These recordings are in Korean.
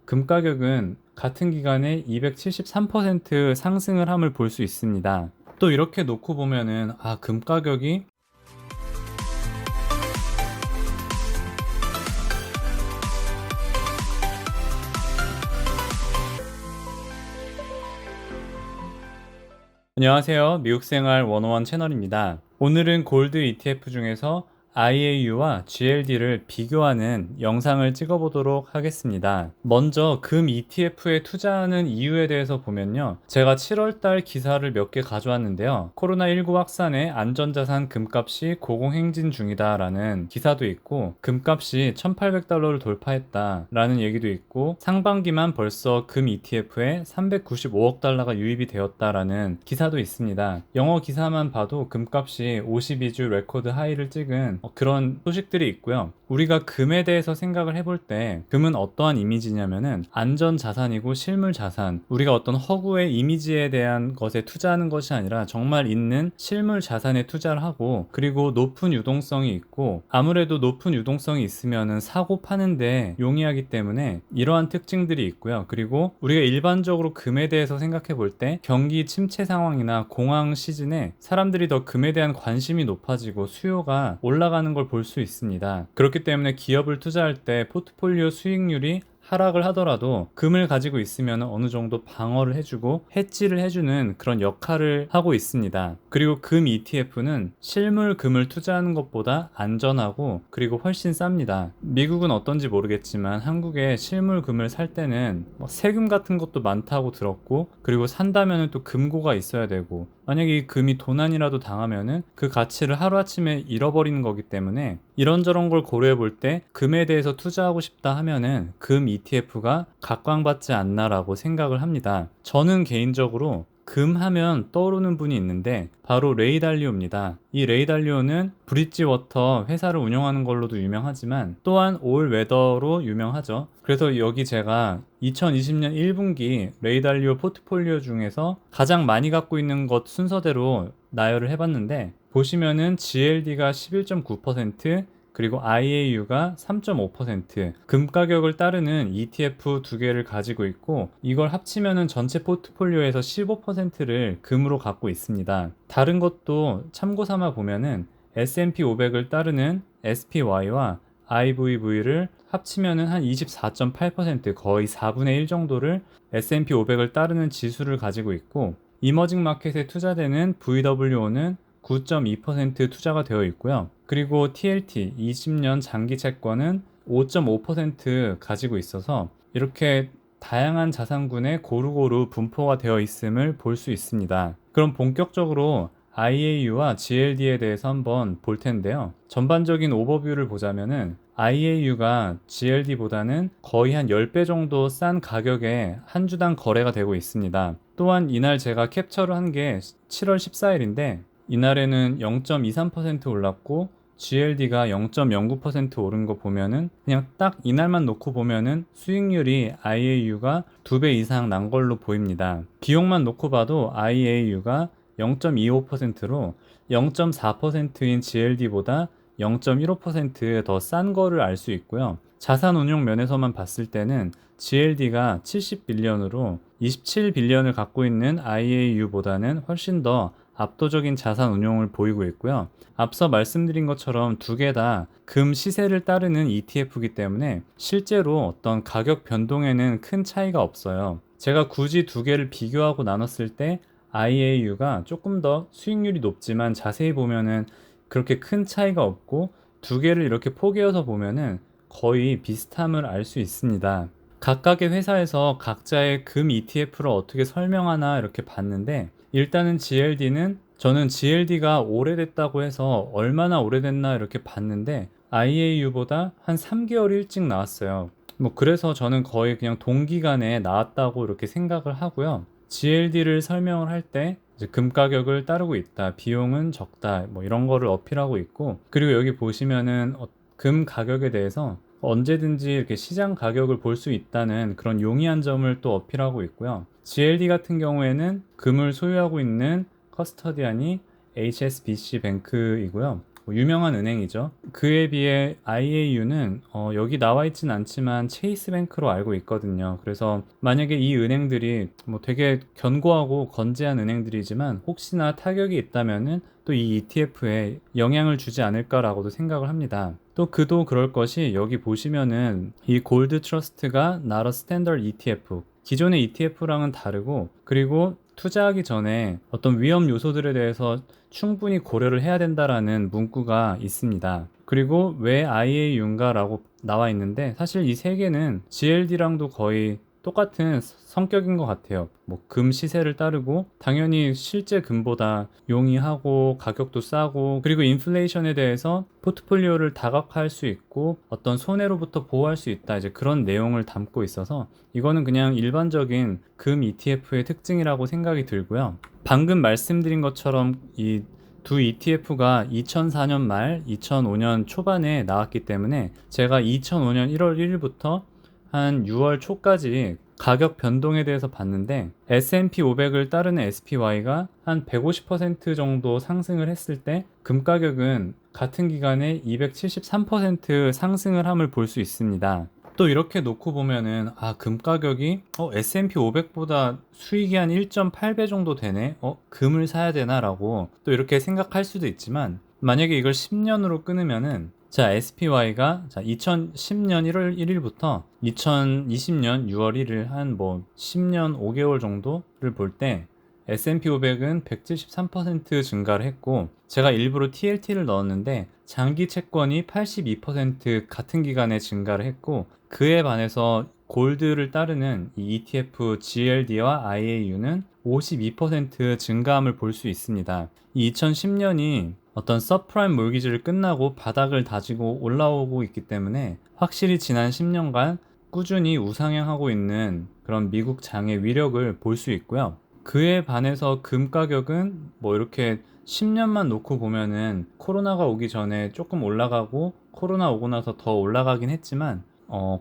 금 가격은 같은 기간에 273% 상승을 함을 볼 수 있습니다. 또 이렇게 놓고 보면은 금 가격이 안녕하세요. 미국생활 101 채널입니다. 오늘은 골드 ETF 중에서 IAU와 GLD를 비교하는 영상을 찍어보도록 하겠습니다. 먼저 금 ETF에 투자하는 이유에 대해서 보면요. 제가 7월달 기사를 몇 개 가져왔는데요. 코로나19 확산에 안전자산 금값이 고공행진 중이다 라는 기사도 있고, 금값이 $1,800를 돌파했다 라는 얘기도 있고, 상반기만 벌써 금 ETF에 $395억 유입이 되었다라는 기사도 있습니다. 영어 기사만 봐도 금값이 52주 레코드 하이를 찍은 그런 소식들이 있고요. 우리가 금에 대해서 생각을 해볼 때 금은 어떠한 이미지냐면은 안전 자산이고 실물 자산, 우리가 어떤 허구의 이미지에 대한 것에 투자하는 것이 아니라 정말 있는 실물 자산에 투자를 하고, 그리고 높은 유동성이 있고, 아무래도 높은 유동성이 있으면은 사고 파는데 용이하기 때문에 이러한 특징들이 있고요. 그리고 우리가 일반적으로 금에 대해서 생각해 볼 때 경기 침체 상황이나 공황 시즌에 사람들이 더 금에 대한 관심이 높아지고 수요가 올라가는 걸 볼 수 있습니다. 그렇기 때문에 기업을 투자할 때 포트폴리오 수익률이 하락을 하더라도 금을 가지고 있으면 어느 정도 방어를 해주고 해지를 해주는 그런 역할을 하고 있습니다. 그리고 금 ETF는 실물 금을 투자하는 것보다 안전하고 그리고 훨씬 쌉니다. 미국은 어떤지 모르겠지만 한국에 실물 금을 살 때는 세금 같은 것도 많다고 들었고, 그리고 산다면 또 금고가 있어야 되고, 만약에 이 금이 도난이라도 당하면은 그 가치를 하루아침에 잃어버리는 거기 때문에 이런저런 걸 고려해 볼 때 금에 대해서 투자하고 싶다 하면은 금 ETF가 각광받지 않나라고 생각을 합니다. 저는 개인적으로 금 하면 떠오르는 분이 있는데 바로 레이 달리오입니다. 이 레이 달리오는 브릿지워터 회사를 운영하는 걸로도 유명하지만 또한 올 웨더로 유명하죠. 그래서 여기 제가 2020년 1분기 레이 달리오 포트폴리오 중에서 가장 많이 갖고 있는 것 순서대로 나열을 해봤는데, 보시면은 GLD가 11.9%, 그리고 IAU가 3.5%, 금 가격을 따르는 ETF 두 개를 가지고 있고, 이걸 합치면은 전체 포트폴리오에서 15%를 금으로 갖고 있습니다. 다른 것도 참고 삼아 보면은 S&P 500을 따르는 SPY와 IVV를 합치면은 한 24.8%, 거의 4분의 1 정도를 S&P 500을 따르는 지수를 가지고 있고, 이머징 마켓에 투자되는 VWO는 9.2% 투자가 되어 있고요. 그리고 TLT 20년 장기 채권은 5.5% 가지고 있어서 이렇게 다양한 자산군에 고루고루 분포가 되어 있음을 볼 수 있습니다. 그럼 본격적으로 IAU와 GLD에 대해서 한번 볼 텐데요. 전반적인 오버뷰를 보자면은 IAU가 GLD보다는 거의 한 10배 정도 싼 가격에 한 주당 거래가 되고 있습니다. 또한 이날 제가 캡처를 한 게 7월 14일인데 이날에는 0.23% 올랐고 GLD가 0.09% 오른 거 보면은 그냥 딱 이날만 놓고 보면은 수익률이 IAU가 2배 이상 난 걸로 보입니다. 비용만 놓고 봐도 IAU가 0.25%로 0.4%인 GLD보다 0.15% 더 싼 거를 알 수 있고요. 자산 운용 면에서만 봤을 때는 GLD가 70빌리언으로 27빌리언을 갖고 있는 IAU보다는 훨씬 더 압도적인 자산 운용을 보이고 있고요. 앞서 말씀드린 것처럼 두 개 다 금 시세를 따르는 ETF이기 때문에 실제로 어떤 가격 변동에는 큰 차이가 없어요. 제가 굳이 두 개를 비교하고 나눴을 때 IAU가 조금 더 수익률이 높지만 자세히 보면은 그렇게 큰 차이가 없고, 두 개를 이렇게 포개어서 보면은 거의 비슷함을 알 수 있습니다. 각각의 회사에서 각자의 금 ETF를 어떻게 설명하나 이렇게 봤는데, 일단은 GLD는 저는 GLD가 오래됐다고 해서 얼마나 오래됐나 이렇게 봤는데 IAU보다 한 3개월 일찍 나왔어요. 그래서 저는 거의 그냥 동기간에 나왔다고 이렇게 생각을 하고요. GLD를 설명을 할 때 금 가격을 따르고 있다, 비용은 적다, 이런 거를 어필하고 있고, 그리고 여기 보시면은 금 가격에 대해서 언제든지 이렇게 시장 가격을 볼 수 있다는 그런 용이한 점을 또 어필하고 있고요. GLD 같은 경우에는 금을 소유하고 있는 커스터디안이 HSBC 뱅크이고요. 유명한 은행이죠. 그에 비해 IAU는 여기 나와 있진 않지만 체이스뱅크로 알고 있거든요. 그래서 만약에 이 은행들이 뭐 되게 견고하고 건재한 은행들이지만 혹시나 타격이 있다면은 또 이 ETF에 영향을 주지 않을까라고도 생각을 합니다. 또 그도 그럴 것이 여기 보시면은 이 골드 트러스트가 not a standard ETF, 기존의 ETF랑은 다르고, 그리고 투자하기 전에 어떤 위험 요소들에 대해서 충분히 고려를 해야 된다라는 문구가 있습니다. 그리고 왜 IAU인가라고 나와 있는데, 사실 이 세 개는 GLD랑도 거의 똑같은 성격인 것 같아요. 뭐 금 시세를 따르고 당연히 실제 금보다 용이하고 가격도 싸고, 그리고 인플레이션에 대해서 포트폴리오를 다각화할 수 있고 어떤 손해로부터 보호할 수 있다, 이제 그런 내용을 담고 있어서 이거는 그냥 일반적인 금 ETF의 특징이라고 생각이 들고요. 방금 말씀드린 것처럼 이 두 ETF가 2004년 말 2005년 초반에 나왔기 때문에 제가 2005년 1월 1일부터 한 6월 초까지 가격 변동에 대해서 봤는데, S&P 500을 따르는 SPY가 한 150% 정도 상승을 했을 때 금 가격은 같은 기간에 273% 상승을 함을 볼 수 있습니다. 또 이렇게 놓고 보면은 금 가격이 S&P 500보다 수익이 한 1.8배 정도 되네, 금을 사야 되나 라고 또 이렇게 생각할 수도 있지만, 만약에 이걸 10년으로 끊으면은 자, SPY가 2010년 1월 1일부터 2020년 6월 1일 한 뭐 10년 5개월 정도를 볼 때 S&P 500은 173% 증가를 했고, 제가 일부러 TLT를 넣었는데 장기 채권이 82% 같은 기간에 증가를 했고, 그에 반해서 골드를 따르는 이 ETF GLD와 IAU는 52% 증가함을 볼 수 있습니다. 이 2010년이 어떤 서프라임 몰기지를 끝나고 바닥을 다지고 올라오고 있기 때문에 확실히 지난 10년간 꾸준히 우상향하고 있는 그런 미국 장의 위력을 볼 수 있고요. 그에 반해서 금 가격은 뭐 이렇게 10년만 놓고 보면은 코로나가 오기 전에 조금 올라가고 코로나 오고 나서 더 올라가긴 했지만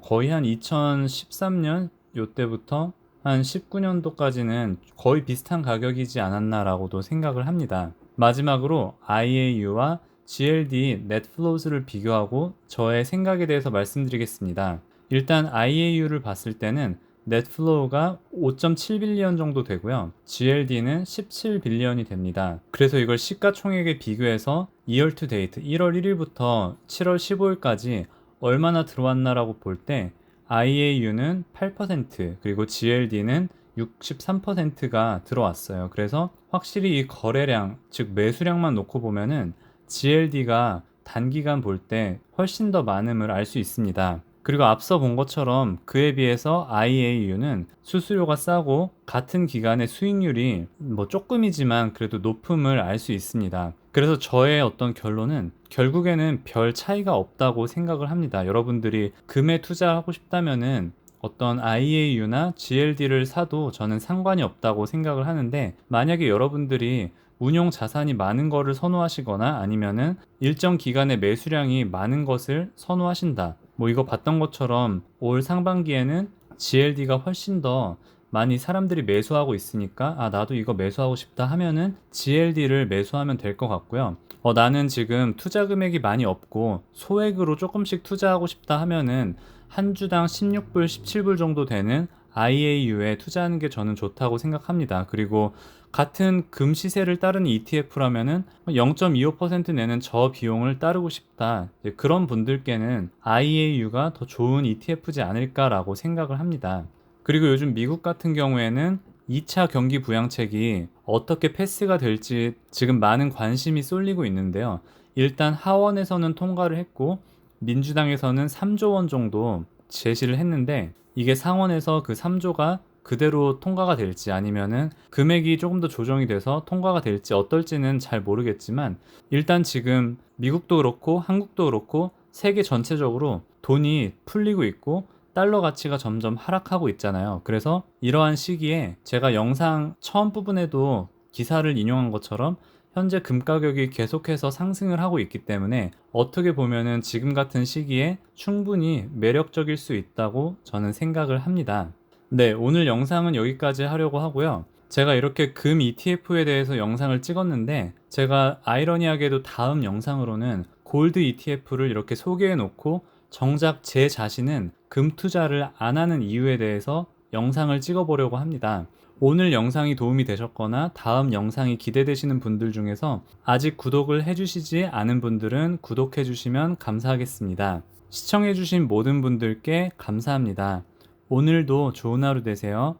거의 한 2013년 요때부터 한 19년도까지는 거의 비슷한 가격이지 않았나라고도 생각을 합니다. 마지막으로 IAU와 GLD net flows를 비교하고 저의 생각에 대해서 말씀드리겠습니다. 일단 IAU를 봤을 때는 net flow가 5.7빌리언 정도 되고요. GLD는 17빌리언이 됩니다. 그래서 이걸 시가총액에 비교해서 year to date 1월 1일부터 7월 15일까지 얼마나 들어왔나라고 볼 때 IAU는 8%, 그리고 GLD는 63%가 들어왔어요. 그래서 확실히 이 거래량, 즉 매수량만 놓고 보면은 GLD가 단기간 볼 때 훨씬 더 많음을 알 수 있습니다. 그리고 앞서 본 것처럼 그에 비해서 IAU는 수수료가 싸고 같은 기간의 수익률이 뭐 조금이지만 그래도 높음을 알 수 있습니다. 그래서 저의 어떤 결론은 결국에는 별 차이가 없다고 생각을 합니다. 여러분들이 금에 투자하고 싶다면은 어떤 IAU나 GLD를 사도 저는 상관이 없다고 생각을 하는데, 만약에 여러분들이 운용 자산이 많은 거를 선호하시거나 아니면은 일정 기간의 매수량이 많은 것을 선호하신다, 뭐 이거 봤던 것처럼 올 상반기에는 GLD가 훨씬 더 많이 사람들이 매수하고 있으니까 나도 이거 매수하고 싶다 하면은 GLD를 매수하면 될 것 같고요. 나는 지금 투자 금액이 많이 없고 소액으로 조금씩 투자하고 싶다 하면은 한 주당 16불, 17불 정도 되는 IAU에 투자하는 게 저는 좋다고 생각합니다. 그리고 같은 금 시세를 따르는 ETF라면은 0.25% 내는 저 비용을 따르고 싶다, 그런 분들께는 IAU가 더 좋은 ETF지 않을까라고 생각을 합니다. 그리고 요즘 미국 같은 경우에는 2차 경기 부양책이 어떻게 패스가 될지 지금 많은 관심이 쏠리고 있는데요. 일단 하원에서는 통과를 했고 민주당에서는 3조 원 정도 제시를 했는데, 이게 상원에서 그 3조가 그대로 통과가 될지 아니면은 금액이 조금 더 조정이 돼서 통과가 될지 어떨지는 잘 모르겠지만, 일단 지금 미국도 그렇고 한국도 그렇고 세계 전체적으로 돈이 풀리고 있고 달러 가치가 점점 하락하고 있잖아요. 그래서 이러한 시기에 제가 영상 처음 부분에도 기사를 인용한 것처럼 현재 금 가격이 계속해서 상승을 하고 있기 때문에 어떻게 보면은 지금 같은 시기에 충분히 매력적일 수 있다고 저는 생각을 합니다. 네, 오늘 영상은 여기까지 하려고 하고요. 제가 이렇게 금 ETF에 대해서 영상을 찍었는데 제가 아이러니하게도 다음 영상으로는 골드 ETF를 이렇게 소개해 놓고 정작 제 자신은 금 투자를 안 하는 이유에 대해서 영상을 찍어 보려고 합니다. 오늘 영상이 도움이 되셨거나 다음 영상이 기대되시는 분들 중에서 아직 구독을 해주시지 않은 분들은 구독해 주시면 감사하겠습니다. 시청해 주신 모든 분들께 감사합니다. 오늘도 좋은 하루 되세요.